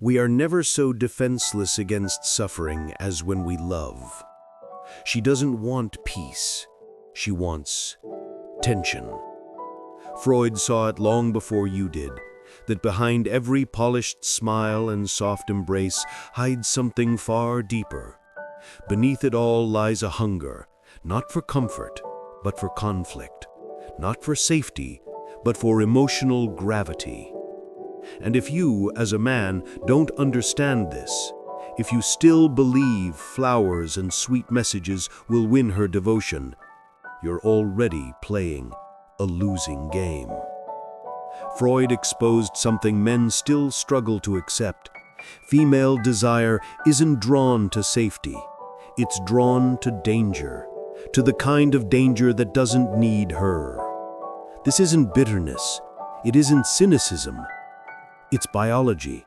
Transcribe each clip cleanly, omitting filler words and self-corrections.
We are never so defenseless against suffering as when we love. She doesn't want peace. She wants tension. Freud saw it long before you did, that behind every polished smile and soft embrace hides something far deeper. Beneath it all lies a hunger, not for comfort, but for conflict, not for safety, but for emotional gravity. And if you, as a man, don't understand this, if you still believe flowers and sweet messages will win her devotion, you're already playing a losing game. Freud exposed something men still struggle to accept. Female desire isn't drawn to safety. It's drawn to danger, to the kind of danger that doesn't need her. This isn't bitterness. It isn't cynicism. It's biology.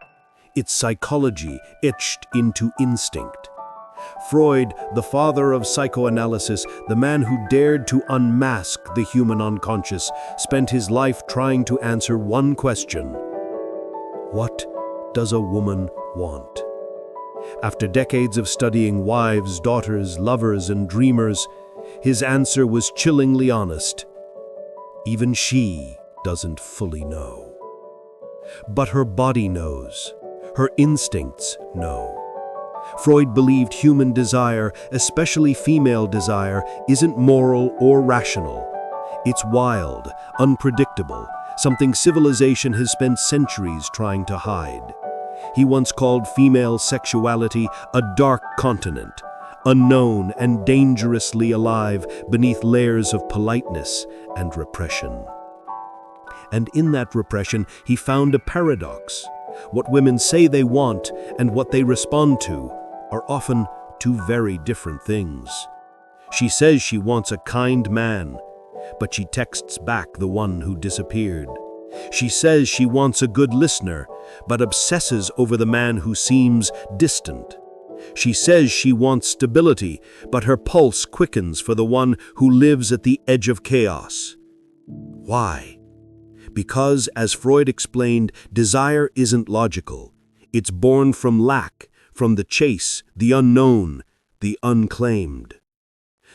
It's psychology etched into instinct. Freud, the father of psychoanalysis, the man who dared to unmask the human unconscious, spent his life trying to answer one question: what does a woman want? After decades of studying wives, daughters, lovers, and dreamers, his answer was chillingly honest. Even she doesn't fully know. But her body knows. Her instincts know. Freud believed human desire, especially female desire, isn't moral or rational. It's wild, unpredictable, something civilization has spent centuries trying to hide. He once called female sexuality a dark continent, unknown and dangerously alive beneath layers of politeness and repression. And in that repression, he found a paradox. What women say they want and what they respond to are often two very different things. She says she wants a kind man, but she texts back the one who disappeared. She says she wants a good listener, but obsesses over the man who seems distant. She says she wants stability, but her pulse quickens for the one who lives at the edge of chaos. Why? Because, as Freud explained, desire isn't logical. It's born from lack, from the chase, the unknown, the unclaimed.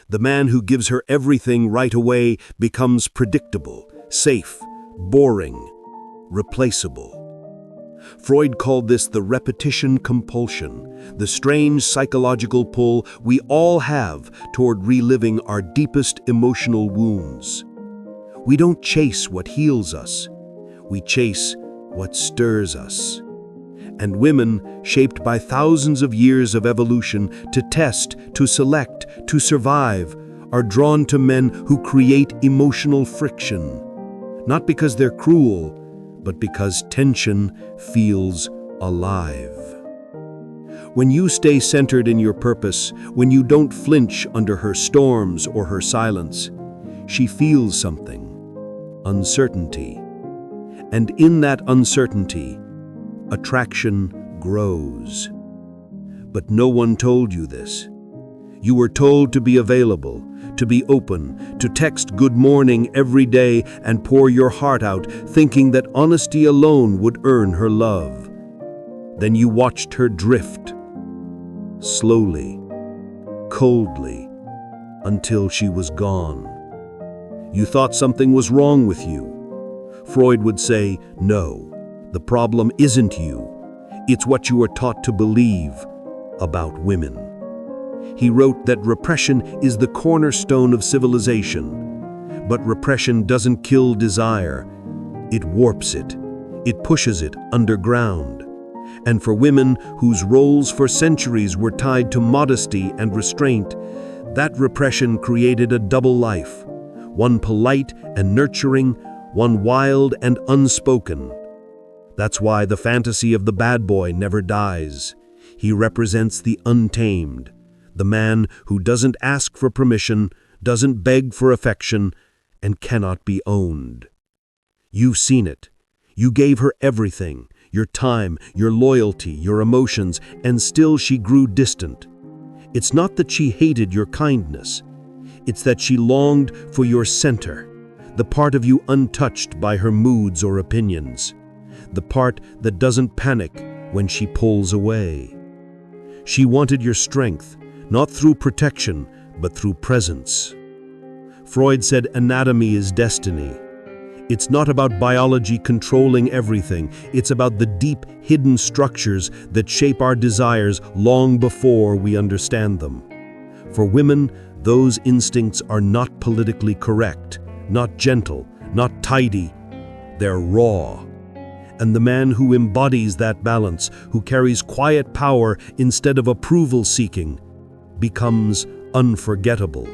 The man who gives her everything right away becomes predictable, safe, boring, replaceable. Freud called this the repetition compulsion, the strange psychological pull we all have toward reliving our deepest emotional wounds. We don't chase what heals us. We chase what stirs us. And women, shaped by thousands of years of evolution to test, to select, to survive, are drawn to men who create emotional friction. Not because they're cruel, but because tension feels alive. When you stay centered in your purpose, when you don't flinch under her storms or her silence, she feels something. Uncertainty. And in that uncertainty, attraction grows. But no one told you this. You were told to be available, to be open, to text good morning every day and pour your heart out, thinking that honesty alone would earn her love. Then you watched her drift, slowly, coldly, until she was gone. You thought something was wrong with you. Freud would say, no, the problem isn't you. It's what you are taught to believe about women. He wrote that repression is the cornerstone of civilization. But repression doesn't kill desire. It warps it. It pushes it underground. And for women whose roles for centuries were tied to modesty and restraint, that repression created a double life. One polite and nurturing, one wild and unspoken. That's why the fantasy of the bad boy never dies. He represents the untamed, the man who doesn't ask for permission, doesn't beg for affection, and cannot be owned. You've seen it. You gave her everything, your time, your loyalty, your emotions, and still she grew distant. It's not that she hated your kindness. It's that she longed for your center, the part of you untouched by her moods or opinions, the part that doesn't panic, when she pulls away. She wanted your strength, not through protection, but through presence. Freud said anatomy is destiny. It's not about biology controlling everything. It's about the deep, hidden structures that shape our desires long before we understand them. For women, those instincts are not politically correct, not gentle, not tidy. They're raw. And the man who embodies that balance, who carries quiet power instead of approval-seeking, becomes unforgettable.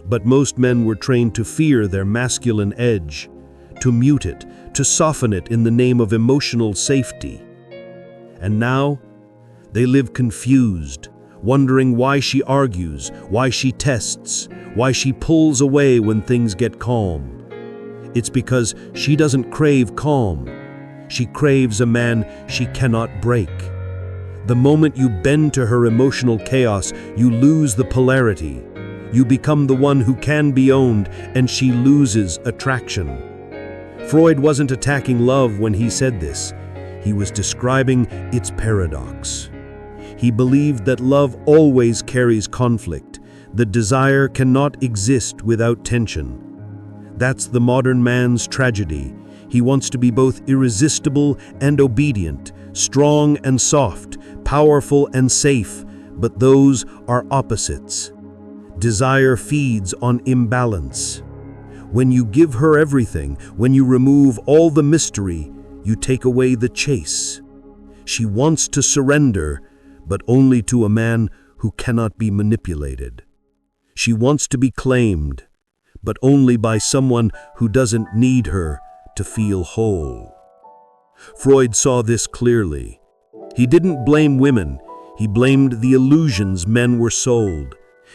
But most men were trained to fear their masculine edge, to mute it, to soften it in the name of emotional safety. And now, they live confused, wondering why she argues, why she tests, why she pulls away when things get calm. It's because she doesn't crave calm. She craves a man she cannot break. The moment you bend to her emotional chaos, you lose the polarity. You become the one who can be owned, and she loses attraction. Freud wasn't attacking love when he said this. He was describing its paradox. He believed that love always carries conflict. The desire cannot exist without tension. That's the modern man's tragedy. He wants to be both irresistible and obedient, strong and soft, powerful and safe, but those are opposites. Desire feeds on imbalance. When you give her everything, when you remove all the mystery, you take away the chase. She wants to surrender, but only to a man who cannot be manipulated. She wants to be claimed, but only by someone who doesn't need her to feel whole. Freud saw this clearly. He didn't blame women, he blamed the illusions men were sold.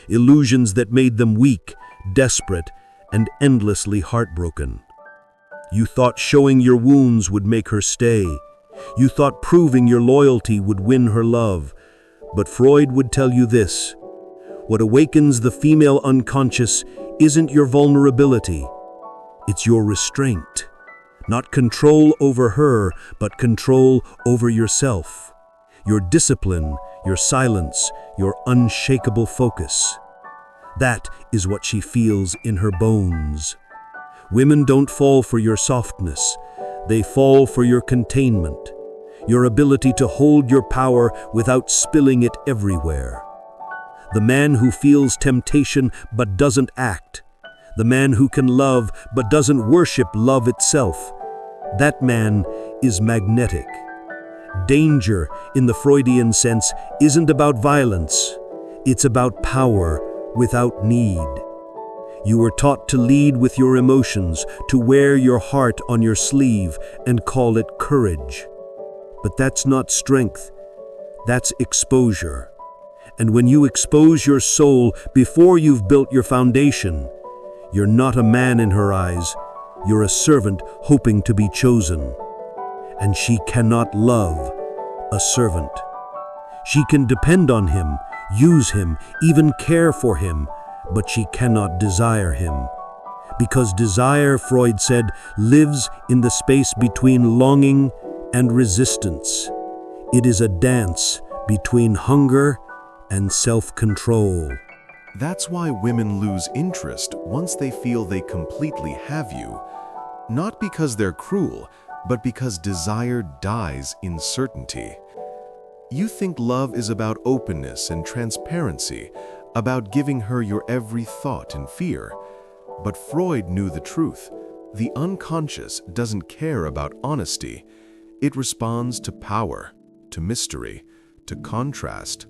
Illusions that made them weak, desperate, and endlessly heartbroken. You thought showing your wounds would make her stay. You thought proving your loyalty would win her love. But Freud would tell you this: what awakens the female unconscious isn't your vulnerability, it's your restraint. Not control over her, but control over yourself. Your discipline, your silence, your unshakable focus. That is what she feels in her bones. Women don't fall for your softness. They fall for your containment, your ability to hold your power without spilling it everywhere. The man who feels temptation but doesn't act. The man who can love but doesn't worship love itself. That man is magnetic. Danger, in the Freudian sense, isn't about violence. It's about power without need. You were taught to lead with your emotions, to wear your heart on your sleeve and call it courage. But that's not strength. That's exposure. And when you expose your soul before you've built your foundation, you're not a man in her eyes. You're a servant hoping to be chosen. And she cannot love a servant. She can depend on him, use him, even care for him, but she cannot desire him. Because desire, Freud said, lives in the space between longing and resistance. It is a dance between hunger and self-control. That's why women lose interest once they feel they completely have you. Not because they're cruel, but because desire dies in certainty. You think love is about openness and transparency, about giving her your every thought and fear. But Freud knew the truth. The unconscious doesn't care about honesty. It responds to power, to mystery, to contrast.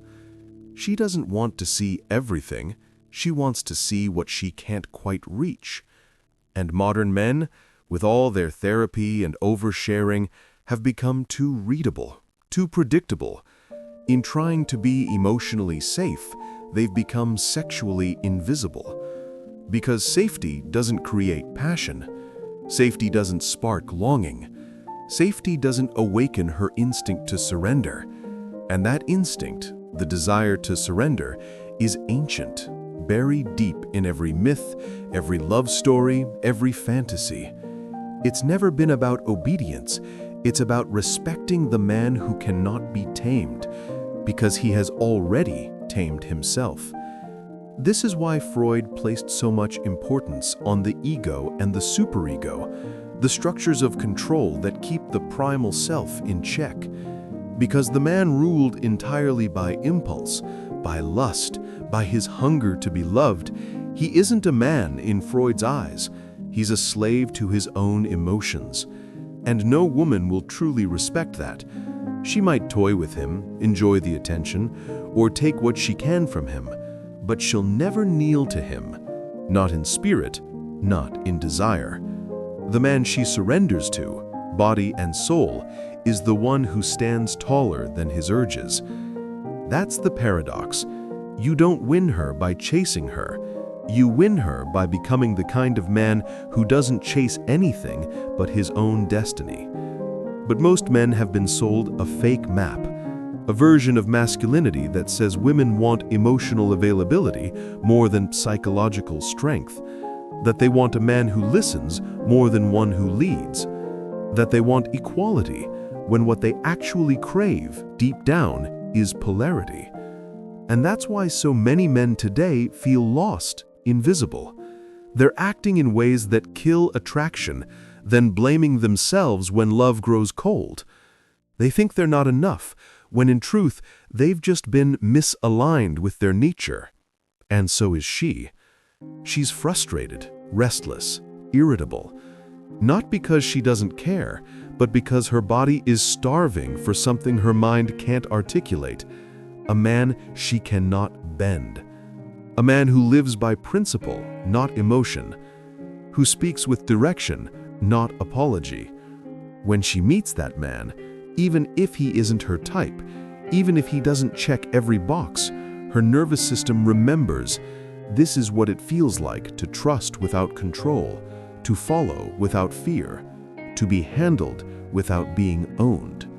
She doesn't want to see everything. She wants to see what she can't quite reach. And modern men, with all their therapy and oversharing, have become too readable, too predictable. In trying to be emotionally safe, they've become sexually invisible. Because safety doesn't create passion. Safety doesn't spark longing. Safety doesn't awaken her instinct to surrender. And that instinct, the desire to surrender, is ancient, buried deep in every myth, every love story, every fantasy. It's never been about obedience. It's about respecting the man who cannot be tamed, because he has already tamed himself. This is why Freud placed so much importance on the ego and the superego, the structures of control that keep the primal self in check. Because the man ruled entirely by impulse, by lust, by his hunger to be loved, he isn't a man in Freud's eyes. He's a slave to his own emotions. And no woman will truly respect that. She might toy with him, enjoy the attention, or take what she can from him, but she'll never kneel to him, not in spirit, not in desire. The man she surrenders to, body and soul, is the one who stands taller than his urges. That's the paradox. You don't win her by chasing her. You win her by becoming the kind of man who doesn't chase anything but his own destiny. But most men have been sold a fake map, a version of masculinity that says women want emotional availability more than psychological strength, that they want a man who listens more than one who leads, that they want equality when what they actually crave deep down is polarity. And that's why so many men today feel lost, invisible. They're acting in ways that kill attraction, then blaming themselves when love grows cold. They think they're not enough, when in truth, they've just been misaligned with their nature. And so is she. She's frustrated, restless, irritable. Not because she doesn't care, but because her body is starving for something her mind can't articulate. A man she cannot bend. A man who lives by principle, not emotion. Who speaks with direction, not apology. When she meets that man, even if he isn't her type, even if he doesn't check every box, her nervous system remembers this is what it feels like to trust without control, to follow without fear, to be handled without being owned.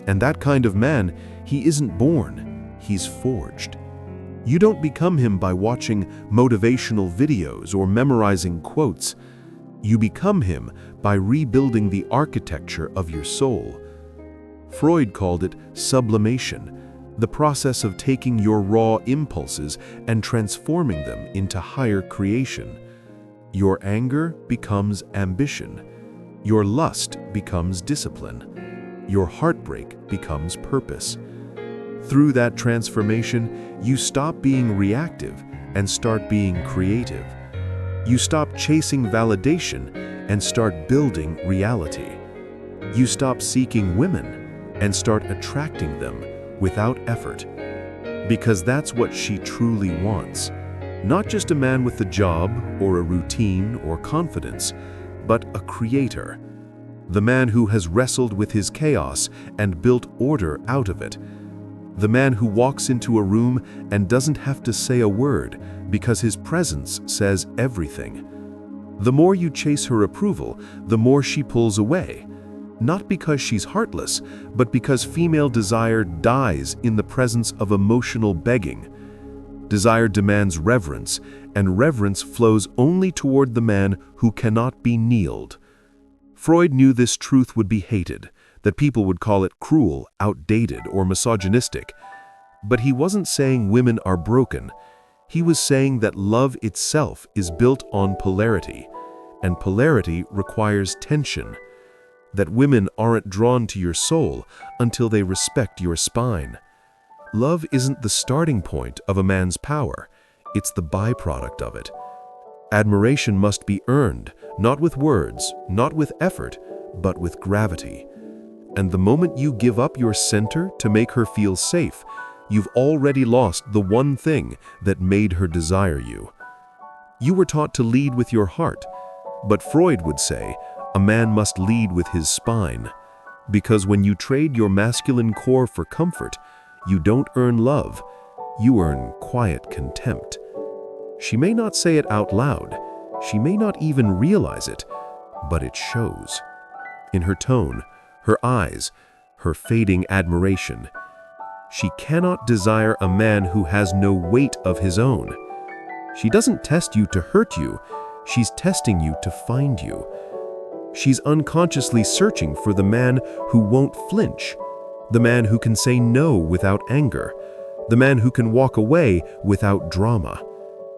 And that kind of man, he isn't born, he's forged. You don't become him by watching motivational videos or memorizing quotes. You become him by rebuilding the architecture of your soul. Freud called it sublimation, the process of taking your raw impulses and transforming them into higher creation. Your anger becomes ambition. Your lust becomes discipline. Your heartbreak becomes purpose. Through that transformation, you stop being reactive and start being creative. You stop chasing validation and start building reality. You stop seeking women and start attracting them without effort. Because that's what she truly wants. Not just a man with a job or a routine or confidence, but a creator. The man who has wrestled with his chaos and built order out of it. The man who walks into a room and doesn't have to say a word because his presence says everything. The more you chase her approval, the more she pulls away. Not because she's heartless, but because female desire dies in the presence of emotional begging. Desire demands reverence, and reverence flows only toward the man who cannot be kneeled. Freud knew this truth would be hated, that people would call it cruel, outdated, or misogynistic. But he wasn't saying women are broken. He was saying that love itself is built on polarity, and polarity requires tension. That women aren't drawn to your soul until they respect your spine. Love isn't the starting point of a man's power, it's the byproduct of it. Admiration must be earned, not with words, not with effort, but with gravity. And the moment you give up your center to make her feel safe, you've already lost the one thing that made her desire you. You were taught to lead with your heart, but Freud would say, a man must lead with his spine, because when you trade your masculine core for comfort, you don't earn love, you earn quiet contempt. She may not say it out loud, she may not even realize it, but it shows. In her tone, her eyes, her fading admiration. She cannot desire a man who has no weight of his own. She doesn't test you to hurt you, she's testing you to find you. She's unconsciously searching for the man who won't flinch, the man who can say no without anger, the man who can walk away without drama,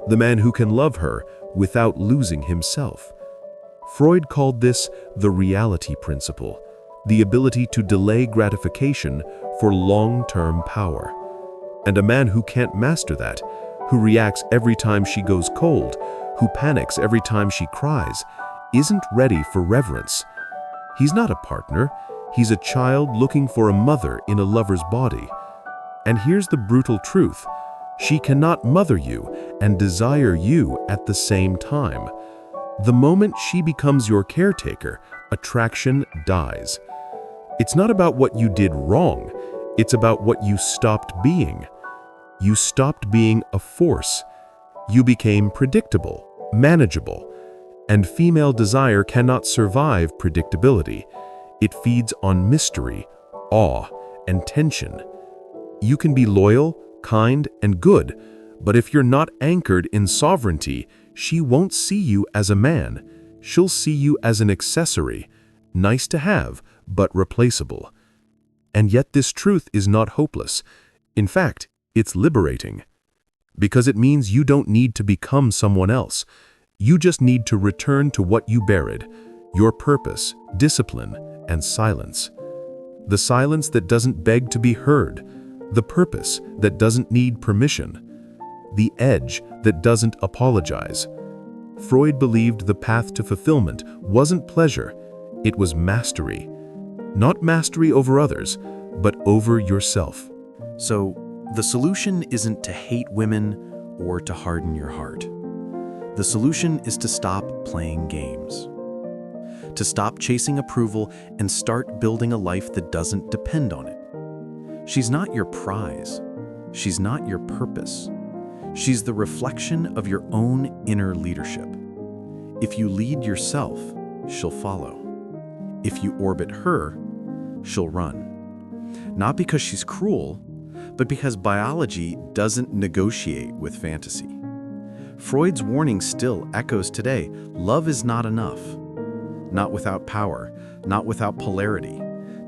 the man who can love her without losing himself. Freud called this the reality principle, the ability to delay gratification for long-term power. And a man who can't master that, who reacts every time she goes cold, who panics every time she cries, isn't ready for reverence. He's not a partner, he's a child looking for a mother in a lover's body. And here's the brutal truth: she cannot mother you and desire you at the same time. The moment she becomes your caretaker, attraction dies. It's not about what you did wrong, it's about what you stopped being. You stopped being a force. You became predictable, manageable. And female desire cannot survive predictability. It feeds on mystery, awe, and tension. You can be loyal, kind, and good, but if you're not anchored in sovereignty, she won't see you as a man. She'll see you as an accessory, nice to have, but replaceable. And yet this truth is not hopeless. In fact, it's liberating. Because it means you don't need to become someone else. You just need to return to what you buried: your purpose, discipline, and silence. The silence that doesn't beg to be heard, the purpose that doesn't need permission, the edge that doesn't apologize. Freud believed the path to fulfillment wasn't pleasure, it was mastery. Not mastery over others, but over yourself. So, the solution isn't to hate women or to harden your heart. The solution is to stop playing games. To stop chasing approval and start building a life that doesn't depend on it. She's not your prize. She's not your purpose. She's the reflection of your own inner leadership. If you lead yourself, she'll follow. If you orbit her, she'll run. Not because she's cruel, but because biology doesn't negotiate with fantasy. Freud's warning still echoes today: love is not enough. Not without power, not without polarity,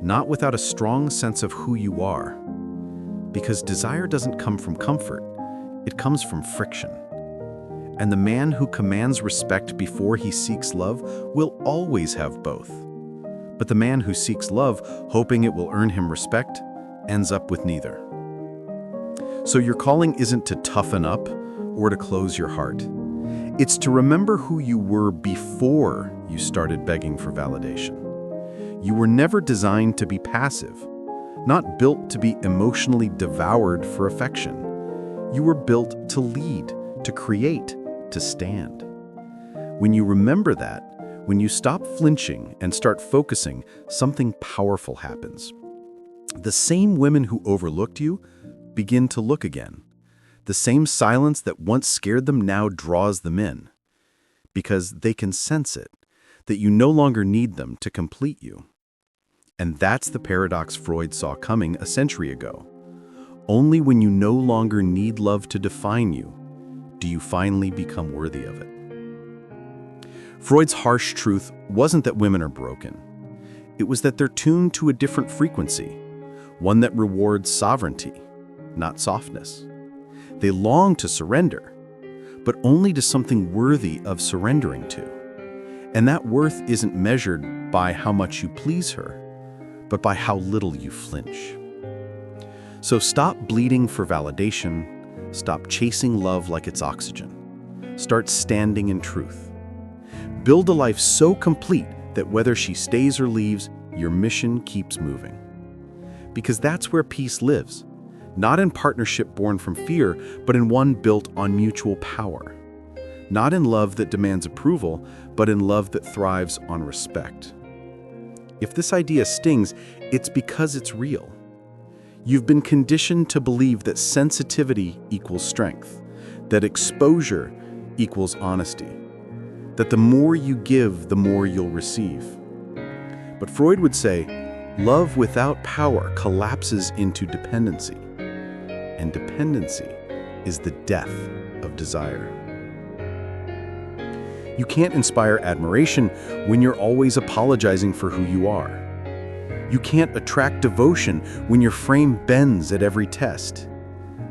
not without a strong sense of who you are. Because desire doesn't come from comfort, it comes from friction. And the man who commands respect before he seeks love will always have both. But the man who seeks love, hoping it will earn him respect, ends up with neither. So your calling isn't to toughen up or to close your heart. It's to remember who you were before you started begging for validation. You were never designed to be passive, not built to be emotionally devoured for affection. You were built to lead, to create, to stand. When you remember that, when you stop flinching and start focusing, something powerful happens. The same women who overlooked you begin to look again. The same silence that once scared them now draws them in, because they can sense it, that you no longer need them to complete you. And that's the paradox Freud saw coming a century ago. Only when you no longer need love to define you, do you finally become worthy of it. Freud's harsh truth wasn't that women are broken. It was that they're tuned to a different frequency, one that rewards sovereignty, not softness. They long to surrender, but only to something worthy of surrendering to. And that worth isn't measured by how much you please her, but by how little you flinch. So stop bleeding for validation, stop chasing love like it's oxygen. Start standing in truth. Build a life so complete that whether she stays or leaves, your mission keeps moving. Because that's where peace lives. Not in partnership born from fear, but in one built on mutual power. Not in love that demands approval, but in love that thrives on respect. If this idea stings, it's because it's real. You've been conditioned to believe that sensitivity equals strength, that exposure equals honesty, that the more you give, the more you'll receive. But Freud would say, love without power collapses into dependency. And dependency is the death of desire. You can't inspire admiration when you're always apologizing for who you are. You can't attract devotion when your frame bends at every test.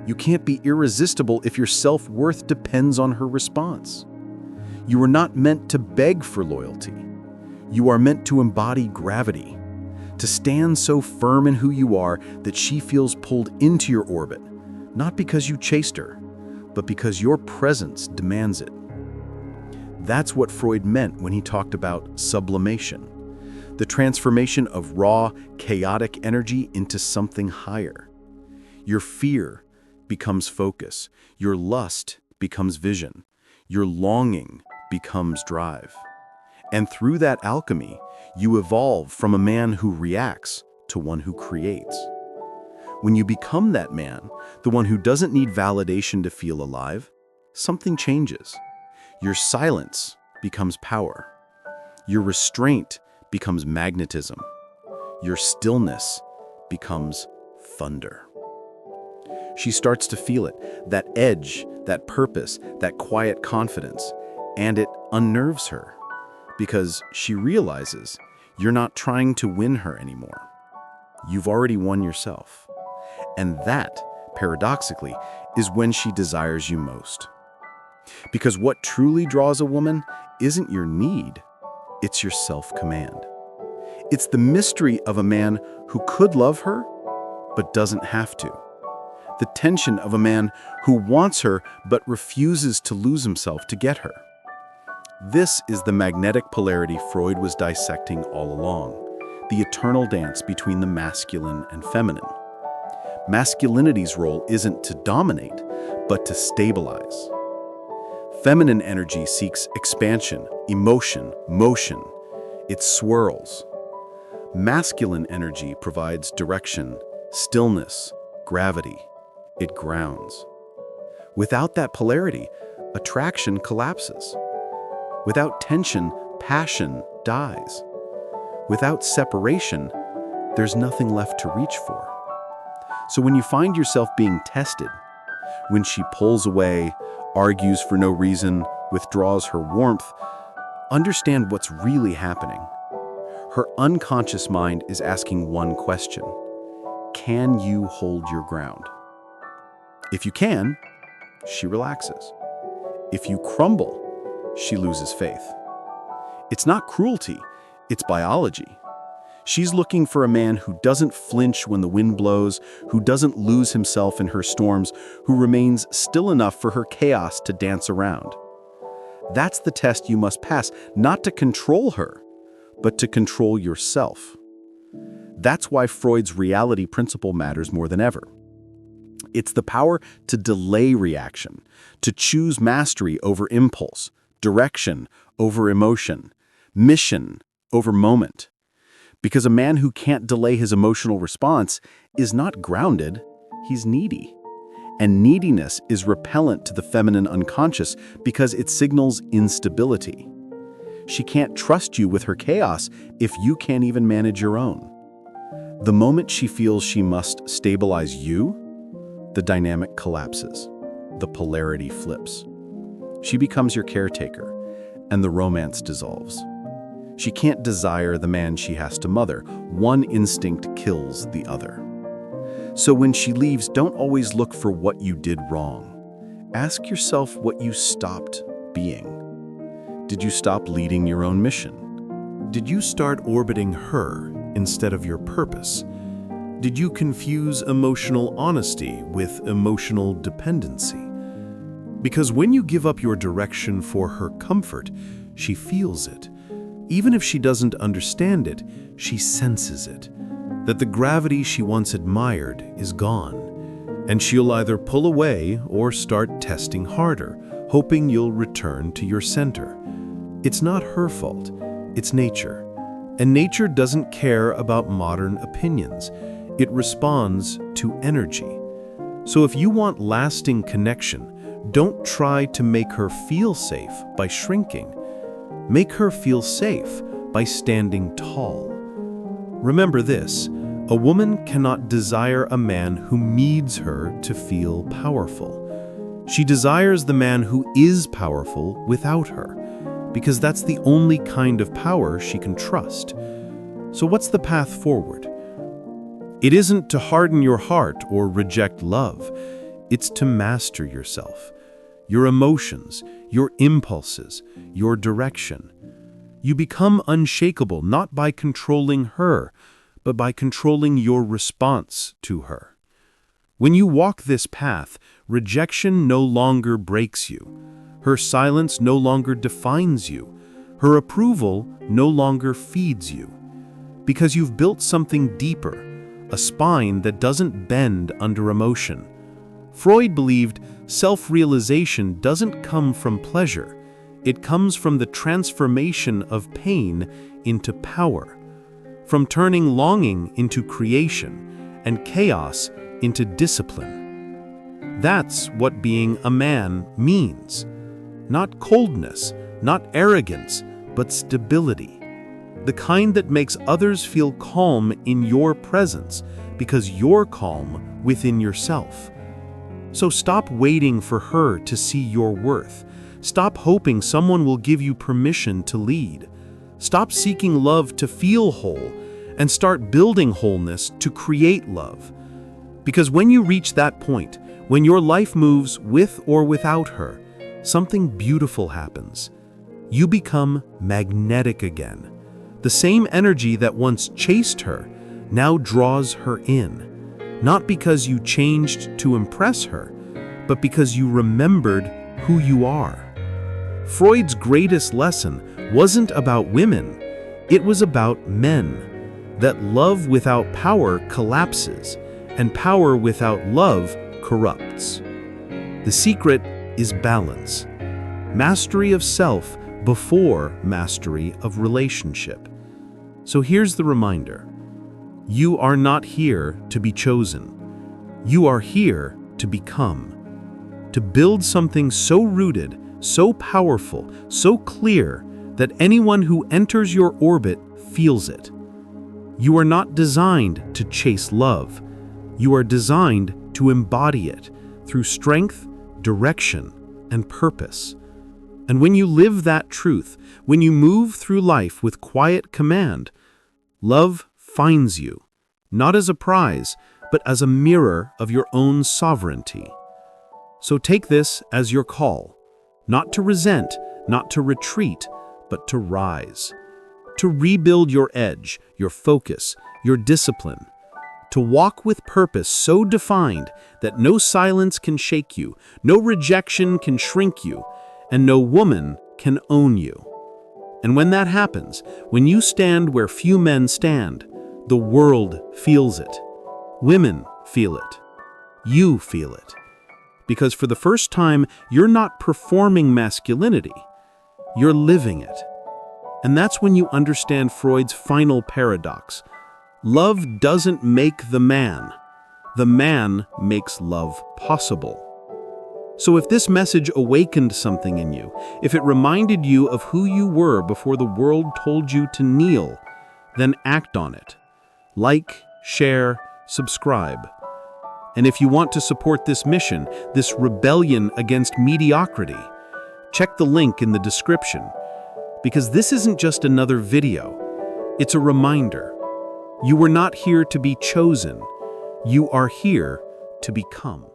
You can't be irresistible if your self-worth depends on her response. You are not meant to beg for loyalty. You are meant to embody gravity, to stand so firm in who you are that she feels pulled into your orbit, not because you chased her, but because your presence demands it. That's what Freud meant when he talked about sublimation, the transformation of raw, chaotic energy into something higher. Your fear becomes focus, your lust becomes vision, your longing becomes drive. And through that alchemy, you evolve from a man who reacts to one who creates. When you become that man, the one who doesn't need validation to feel alive, something changes. Your silence becomes power. Your restraint becomes magnetism. Your stillness becomes thunder. She starts to feel it, that edge, that purpose, that quiet confidence, and it unnerves her because she realizes you're not trying to win her anymore. You've already won yourself. And that, paradoxically, is when she desires you most. Because what truly draws a woman isn't your need, it's your self-command. It's the mystery of a man who could love her, but doesn't have to. The tension of a man who wants her but refuses to lose himself to get her. This is the magnetic polarity Freud was dissecting all along, the eternal dance between the masculine and feminine. Masculinity's role isn't to dominate, but to stabilize. Feminine energy seeks expansion, emotion, motion. It swirls. Masculine energy provides direction, stillness, gravity. It grounds. Without that polarity, attraction collapses. Without tension, passion dies. Without separation, there's nothing left to reach for. So when you find yourself being tested, when she pulls away, argues for no reason, withdraws her warmth, understand what's really happening. Her unconscious mind is asking one question: can you hold your ground? If you can, she relaxes. If you crumble, she loses faith. It's not cruelty, it's biology. She's looking for a man who doesn't flinch when the wind blows, who doesn't lose himself in her storms, who remains still enough for her chaos to dance around. That's the test you must pass, not to control her, but to control yourself. That's why Freud's reality principle matters more than ever. It's the power to delay reaction, to choose mastery over impulse, direction over emotion, mission over moment. Because a man who can't delay his emotional response is not grounded, he's needy. And neediness is repellent to the feminine unconscious because it signals instability. She can't trust you with her chaos if you can't even manage your own. The moment she feels she must stabilize you, the dynamic collapses. The polarity flips. She becomes your caretaker, and the romance dissolves. She can't desire the man she has to mother. One instinct kills the other. So when she leaves, don't always look for what you did wrong. Ask yourself what you stopped being. Did you stop leading your own mission? Did you start orbiting her instead of your purpose? Did you confuse emotional honesty with emotional dependency? Because when you give up your direction for her comfort, she feels it. Even if she doesn't understand it, she senses it. That the gravity she once admired is gone. And she'll either pull away or start testing harder, hoping you'll return to your center. It's not her fault, it's nature. And nature doesn't care about modern opinions. It responds to energy. So if you want lasting connection, don't try to make her feel safe by shrinking. Make her feel safe by standing tall. Remember this, a woman cannot desire a man who needs her to feel powerful. She desires the man who is powerful without her, because that's the only kind of power she can trust. So what's the path forward? It isn't to harden your heart or reject love. It's to master yourself, your emotions, your impulses, your direction. You become unshakable not by controlling her, but by controlling your response to her. When you walk this path, rejection no longer breaks you. Her silence no longer defines you. Her approval no longer feeds you. Because you've built something deeper, a spine that doesn't bend under emotion. Freud believed self-realization doesn't come from pleasure. It comes from the transformation of pain into power, from turning longing into creation and chaos into discipline. That's what being a man means. Not coldness, not arrogance, but stability. The kind that makes others feel calm in your presence because you're calm within yourself. So stop waiting for her to see your worth. Stop hoping someone will give you permission to lead. Stop seeking love to feel whole and start building wholeness to create love. Because when you reach that point, when your life moves with or without her, something beautiful happens. You become magnetic again. The same energy that once chased her now draws her in, not because you changed to impress her, but because you remembered who you are. Freud's greatest lesson wasn't about women, it was about men, that love without power collapses, and power without love corrupts. The secret is balance, mastery of self before mastery of relationship. So here's the reminder. You are not here to be chosen. You are here to become. To build something so rooted, so powerful, so clear that anyone who enters your orbit feels it. You are not designed to chase love. You are designed to embody it through strength, direction, and purpose. And when you live that truth, when you move through life with quiet command, love finds you, not as a prize, but as a mirror of your own sovereignty. So take this as your call, not to resent, not to retreat, but to rise. To rebuild your edge, your focus, your discipline. To walk with purpose so defined that no silence can shake you, no rejection can shrink you, and no woman can own you. And when that happens, when you stand where few men stand, the world feels it. Women feel it. You feel it. Because for the first time, you're not performing masculinity, you're living it. And that's when you understand Freud's final paradox. Love doesn't make the man makes love possible. So if this message awakened something in you, if it reminded you of who you were before the world told you to kneel, then act on it. Like, share, subscribe. And if you want to support this mission, this rebellion against mediocrity, check the link in the description. Because this isn't just another video, it's a reminder. You were not here to be chosen, you are here to become.